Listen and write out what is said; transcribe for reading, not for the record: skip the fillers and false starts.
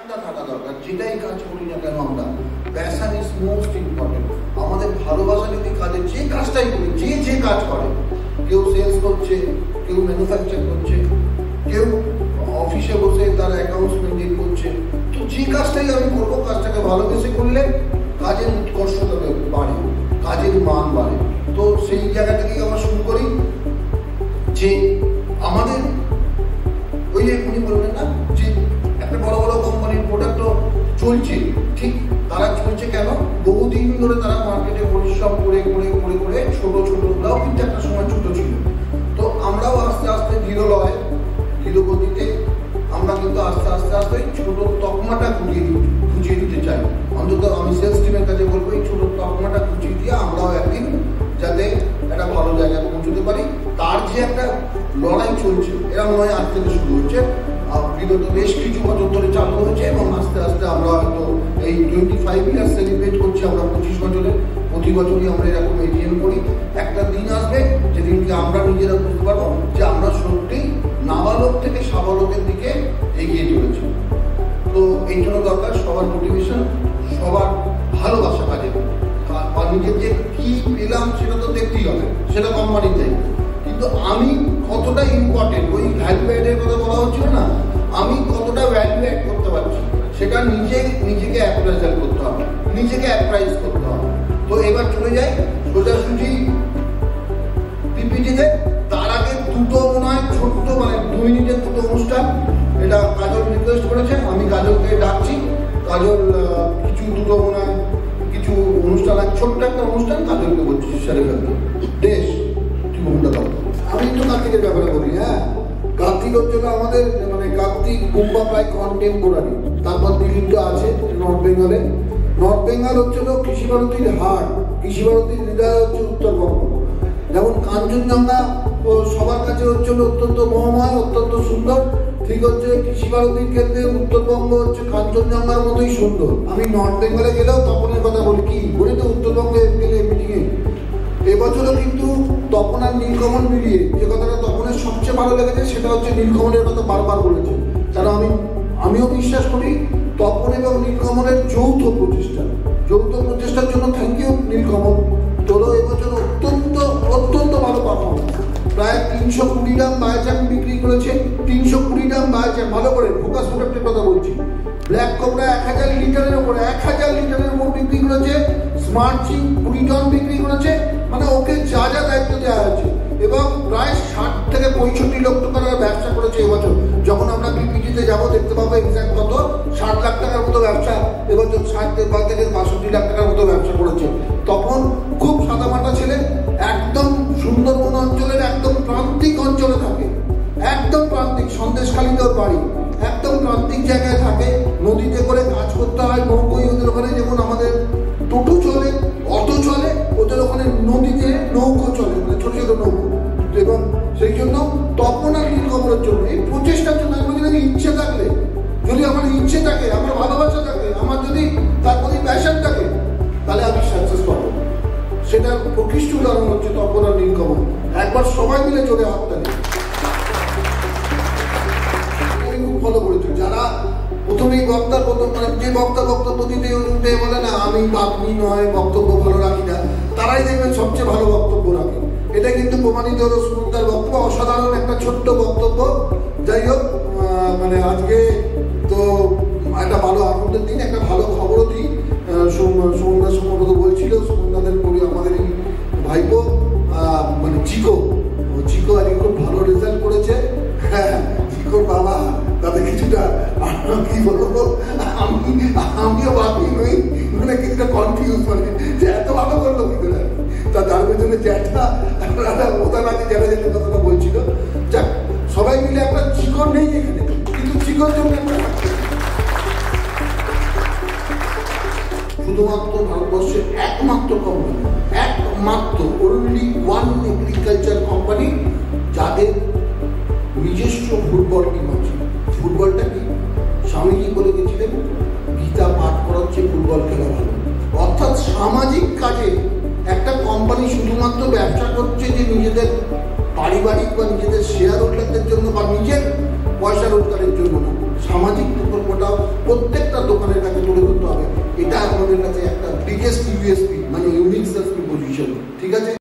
প্যাশনটা থাকা দরকার। যেটাই কাজ করি না কেন আমরা, প্যাশন ইজ মোস্ট ইম্পর্টেন্ট। আমাদের ভালোবাসা যদি কাজে, যে কাজটাই করি, যে কাজ করে, কেউ সেলস করছে, কেউ ম্যানুফ্যাকচার করছে, কেউ অফিসে বসে তার অ্যাকাউন্টস মেনটেন করছে, তো যে কাজটাই আমি করবো, কাজটাকে ভালোবেসে করলে কাজের উৎকর্ষতা বাড়ে, কাজের মান বাড়ে। তো সেই জায়গা থেকেই আমরা শুরু করি যে আমাদের ওই যে উনি বললেন না যে একটা বড় বড় কোম্পানির প্রোডাক্টও চলছে, ঠিক তারা চলছে কেন? বহুদিন ধরে তারা মার্কেটে পরিশ্রম করে করে করে করে ছোট ছোটগুলাও কিন্তু একটা সময় ছোট ছিল। তো আমরাও আস্তে আস্তে ধীর গতিতে আমরা কিন্তু আস্তে আস্তে আস্তে ছোট তকমাটা খুঁজিয়ে দিতে চাই। অন্তত আমি সেলস টিমের কাছে বলবো, এই ছোট তকমাটা খুঁজিয়ে দিয়ে আমরাও একদিন যাতে একটা ভালো জায়গায় পৌঁছতে পারি। তার যে একটা লড়াই চলছে, এরকম নয় আজ থেকে শুরু হচ্ছে, বিগত বেশ কিছু বছর ধরে চালু হয়েছে এবং আস্তে আস্তে আমরা হয়তো এই 25 ইয়ার্স সেলিব্রেট করছি আমরা 25 বছরে। প্রতি বছরই আমরা এরকম এটিএম করি। একটা দিন আসবে যেদিনকে আমরা নিজেরা বুঝতে পারবো যে আমরা সত্যি নাবালক থেকে সাবালকের দিকে এগিয়ে চলেছি। তো এই জন্য দরকার সবার মোটিভেশন, সবার ভালোবাসা কাজে। আর নিজের যে কি পেলাম সেটা তো দেখতেই হবে, সেটা কোম্পানির দায়িত্ব, কিন্তু আমি কতটা ইম্পর্টেন্ট, ওই ভ্যালু অ্যাডের কথা বলা হচ্ছিল না, আমি কতটা ভ্যালু অ্যাড করতে পারছি, সেটা নিজেকে অ্যাপ্রাইজাল করতে হবে, নিজেকে অ্যাপ্রাইজ করতে হবে। তো এবার চলে যাই সোজাসুজি পিপিটিতে। তার আগে দুটো মনে হয় ছোট্ট, মানে 2 মিনিটের দুটো অনুষ্ঠান, এটা কাজল রিকোয়েস্ট করেছেন, আমি কাজলকে ডাকছি। কাজল দুটো মনে হয় কিছু অনুষ্ঠান আছে, ছোট্ট একটা অনুষ্ঠান, কাজলকে বলছি সেরে ফেলতে। দেশ তুই ঘুমটা দাও। আমি একটু কার্তিকের ব্যাপারে বলি। হ্যাঁ, কার্তিক হচ্ছে আমাদের, মানে কার্তিক কুম্বা প্রায় কন্টেম্পোরারি। তারপর দিল্লিটা আছে নর্থ বেঙ্গলে। নর্থ বেঙ্গল হচ্ছে কৃষি ভারতীর হাট, কৃষি ভারতীর হৃদয় হচ্ছে উত্তরবঙ্গ। যেমন কাঞ্চনজঙ্ঘা সবার কাছে হচ্ছে অত্যন্ত মহাময়, অত্যন্ত সুন্দর, ঠিক হচ্ছে কৃষি ভারতীর ক্ষেত্রে উত্তরবঙ্গ হচ্ছে কাঞ্চনজঙ্ঘার মতোই সুন্দর। আমি নর্থ বেঙ্গলে গেলেও তপনের কথা বলি, কি বলি তো উত্তরবঙ্গে গেলে মিটিংয়ে এবছরও কিন্তু তপন আর নীলকমল মিলিয়ে যে কথাটা তপনের সবচেয়ে ভালো লেগেছে সেটা হচ্ছে নীলকমলের কথা বারবার বলেছে। কারণ আমিও বিশ্বাস করি তপন এবং নীলকমলের যৌথ প্রচেষ্টার জন্য থ্যাংক ইউ নীলকমল। তোরও এবছর অত্যন্ত ভালো পারফরমেন্স। প্রায় 320 গ্রাম বায়োচাম বিক্রি করেছে, 320 গ্রাম বায়োচাম, ভালো করে ফোকাস প্রোডাক্টের কথা বলছি। ব্ল্যাক কোবরা 1000 লিটারের উপর বিক্রি করেছে। স্মার্ট চিং 20 টন বিক্রি করেছে। মানে ওকে যা দায়িত্ব দেওয়া হয়েছে, এবং প্রায় 60 থেকে 65 লক্ষ টাকার ব্যবসা করেছে এবছর। যখন আমরা পিপিটিতে যাবো দেখতে পাবো এক্সাক্ট কত, 60 লাখ টাকার মতো ব্যবসা এবছর, 60 থেকে 62 লাখ টাকার মতো ব্যবসা করেছে। তখন খুব সাদামাটা ছেলে, একদম সুন্দরবন অঞ্চলের একদম প্রান্তিক অঞ্চলে থাকে, একদম প্রান্তিক, সন্দেশখালীতে ওর বাড়ি, একদম প্রান্তিক জায়গায় থাকে। নদীতে করে কাজ করতে হয়, নৌকোই ওদের ওখানে, যেমন আমাদের টোটো চলে, অটো চলে, ওদের ওখানে নদীতে নৌকো চলে, মানে ছোট ছোট নৌকো। এবং সেই জন্য তপন আর নীলকমলের জন্য, এই প্রচেষ্টার জন্য আমি যদি ইচ্ছে থাকলে, যদি আমার ইচ্ছে থাকে, আমার ভালোবাসা থাকে, আমার যদি তার প্রতি প্যাশন থাকে, তাহলে আমি সাকসেস পাবো। সেটার প্রকৃষ্ট উদাহরণ হচ্ছে তপন আর নীলকমল। একবার সবাই মিলে চলে হাততালি। খুব ফলো করেছে যারা প্রথমেই বক্তার মানে যে বক্তব্য দিতে বলে না আমি পাবনি নয়, বক্তব্য ভালো রাখি না, তারাই দেখবেন সবচেয়ে ভালো বক্তব্য রাখে। এটা কিন্তু প্রমাণিত হলো সুমন্তার বক্তব্য, অসাধারণ একটা ছোট্ট বক্তব্য। যাই হোক, মানে আজকে তো একটা ভালো আনন্দের দিন, একটা ভালো খবরও দিই। সুমন্দা সম্ভবত বলছিল, সুমন্দাদের পরি আমাদের এই ভাইপো মানে চিকো আজকে খুব ভালো রেজাল্ট করেছে। হ্যাঁ, চিকোর বাবা তাদের কিছুটা কি বলবো, আমিও ভাবি নই, মানে কিছুটা কনফিউজ, মানে যে এত ভালো করলো কি করে। তা তার পেছনে জ্যাঠা ওটা নাকি যেটা কথাটা বলছিল। যাক, সবাই মিলে একটা চিকন নেই এখানে, কিন্তু চিকন জন্য একটা শুধুমাত্র ভারতবর্ষের একমাত্র company, only one agriculture company যাদের নিজস্ব ফুটবল টিম আছে। ফুটবলটা কি স্বামীজি বলে গেছিলেন, গীতা পাঠ করাচ্ছে ফুটবল খেলা ভালো। অর্থাৎ সামাজিক কাজে একটা কোম্পানি শুধুমাত্র ব্যবসা করছে যে নিজেদের পারিবারিক বা নিজেদের শেয়ার হোল্ডারদের জন্য বা নিজের পয়সা রোজগারের জন্য না, সামাজিক প্রকল্পটাও প্রত্যেকটা দোকানের কাছে তুলে ধরতে হবে। এটা আমাদের কাছে একটা বিগেস্ট ইউএসপি, মানে ইউনিক সেলস প্রপোজিশন। ঠিক আছে।